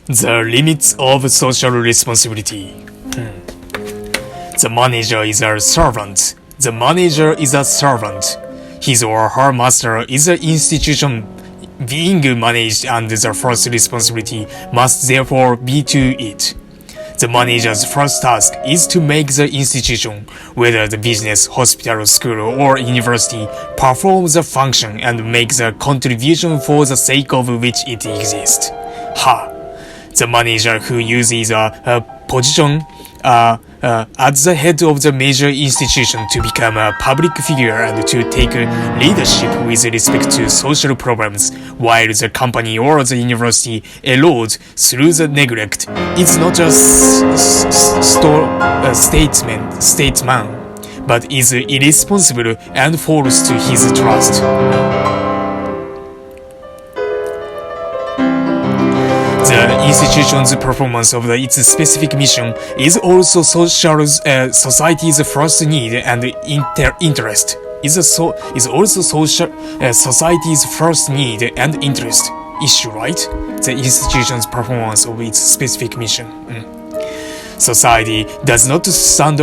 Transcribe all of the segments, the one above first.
The limits of social responsibility. The manager is a servant. The manager is a servant. His or her master is an institution being managed, and the first responsibility must therefore be to it. The manager's first task is to make the institution, whether the business, hospital, school, or university, perform the function and make the contribution for the sake of which it exists. The manager who uses a position at the head of the major institution to become a public figure and to take leadership with respect to social problems, while the company or the university erodes through the neglect, is not a statesman, but is irresponsible and false to his trust. The institution's performance of its specific mission is also society's first need and interest. Is also society's first need and interest issue, right? The institution's performance of its specific mission. Society does not stand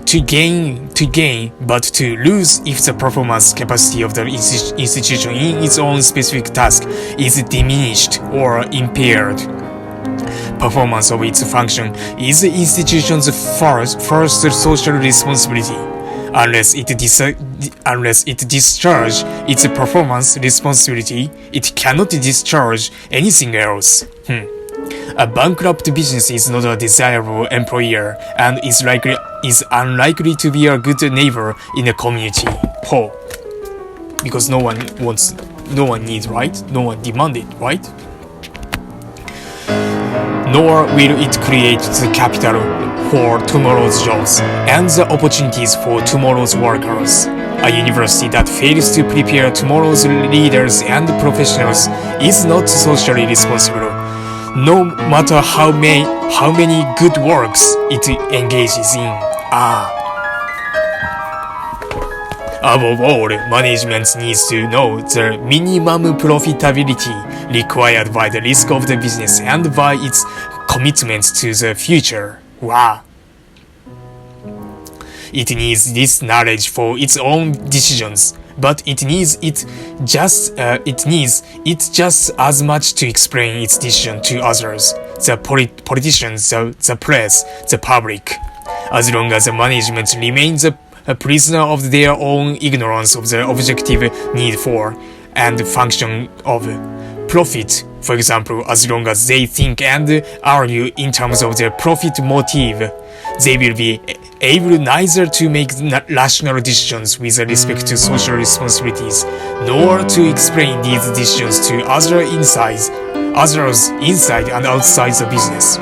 to gain, but to lose if the performance capacity of the institution in its own specific task is diminished or impaired. Performance of its function is the institution's first social responsibility. Unless it discharges its performance responsibility, it cannot discharge anything else. A bankrupt business is not a desirable employer and is unlikely to be a good neighbor in a community. Because no one needs, right? No one demanded, right? Nor will it create the capital for tomorrow's jobs and the opportunities for tomorrow's workers. A university that fails to prepare tomorrow's leaders and professionals is not socially responsible, no matter how many good works it engages in. Above all, management needs to know the minimum profitability required by the risk of the business and by its commitment to the future. It needs this knowledge for its own decisions, but it needs it just as much to explain its decision to others, the politicians, the press, the public. As long as the management remains a prisoner of their own ignorance of the objective need for and function of profit, for example, as long as they think and argue in terms of their profit motive, they will be able neither to make rational decisions with respect to social responsibilities, nor to explain these decisions to others inside and outside the business.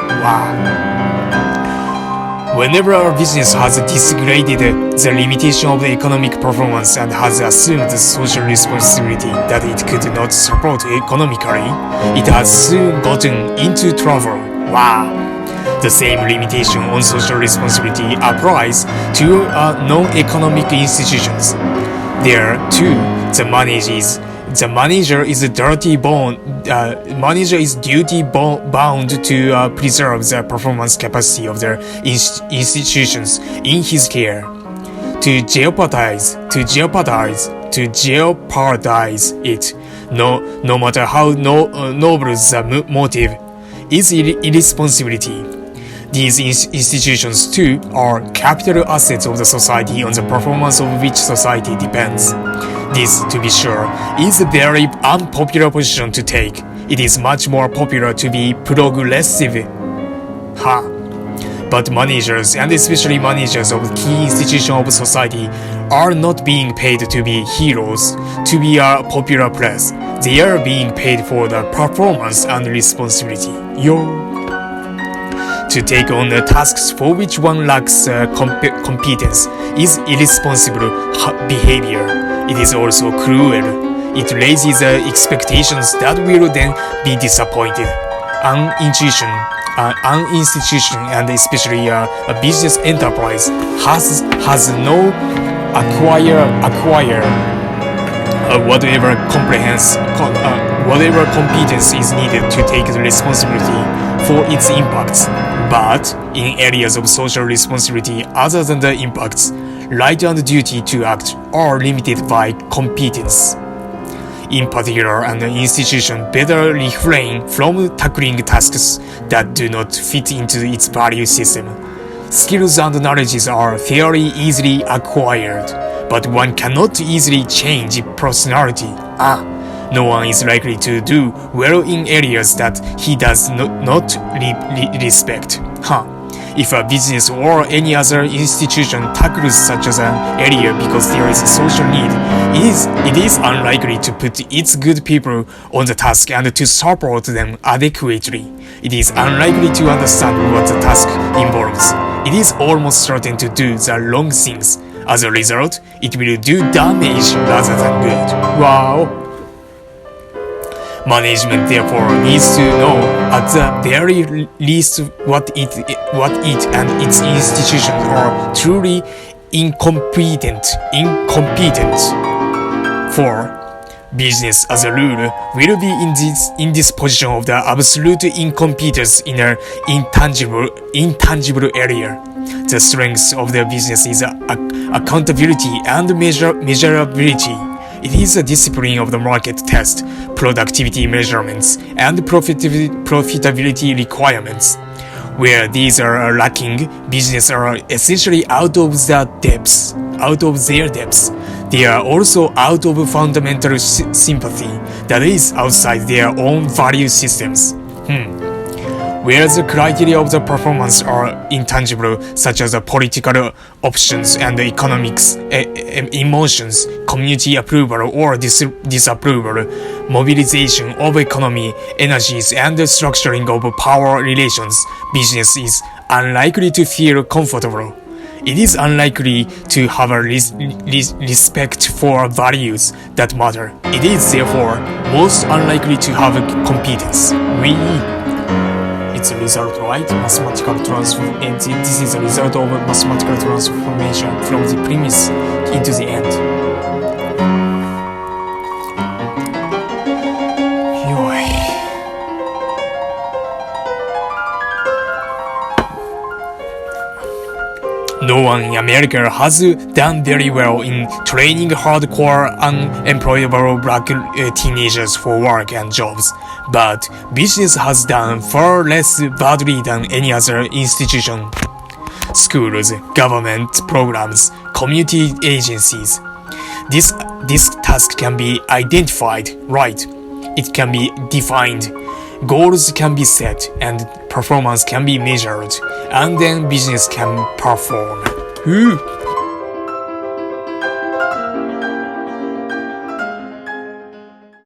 Whenever a business has disregarded the limitation of the economic performance and has assumed the social responsibility that it could not support economically, it has soon gotten into trouble. The same limitation on social responsibility applies to non-economic institutions. There, too, the manager is duty bound to preserve the performance capacity of the institutions in his care. To jeopardize it, no matter how noble the motive, is irresponsibility. These institutions, too, are capital assets of the society on the performance of which society depends. This, to be sure, is a very unpopular position to take. It is much more popular to be progressive. But managers, and especially managers of key institutions of society, are not being paid to be heroes, to be a popular press. They are being paid for the performance and responsibility. To take on the tasks for which one lacks competence is irresponsible behavior. It is also cruel. It raises expectations that will then be disappointed. An institution, and especially a business enterprise, has no whatever competence is needed to take the responsibility for its impacts. But in areas of social responsibility other than the impacts, right and duty to act are limited by competence. In particular, an institution better refrain from tackling tasks that do not fit into its value system. Skills and knowledges are fairly easily acquired, but one cannot easily change personality. No one is likely to do well in areas that he does not respect. If a business or any other institution tackles such as an area because there is a social need, it is unlikely to put its good people on the task and to support them adequately. It is unlikely to understand what the task involves. It is almost certain to do the wrong things. As a result, it will do damage rather than good. Wow! Management therefore needs to know at the very least what it and its institutions are truly incompetent for. Business as a rule will be in this position of the absolute incompetence in an intangible area. The strength of the business is accountability and measurability. It is a discipline of the market test, productivity measurements, and profitability requirements. Where these are lacking, business are essentially out of their depths. They are also out of fundamental sympathy, that is, outside their own value systems. Where the criteria of the performance are intangible, such as the political options and the economics, emotions, community approval or disapproval, mobilization of economy, energies, and the structuring of power relations, business is unlikely to feel comfortable. It is unlikely to have a respect for values that matter. It is therefore most unlikely to have competence. It's a result, right? Mathematical transformation. This is a result of mathematical transformation from the premise into the end. No one in America has done very well in training hardcore unemployable black teenagers for work and jobs, but business has done far less badly than any other institution. Schools, government programs, community agencies. This task can be identified, right? It can be defined. Goals can be set and performance can be measured, and then business can perform.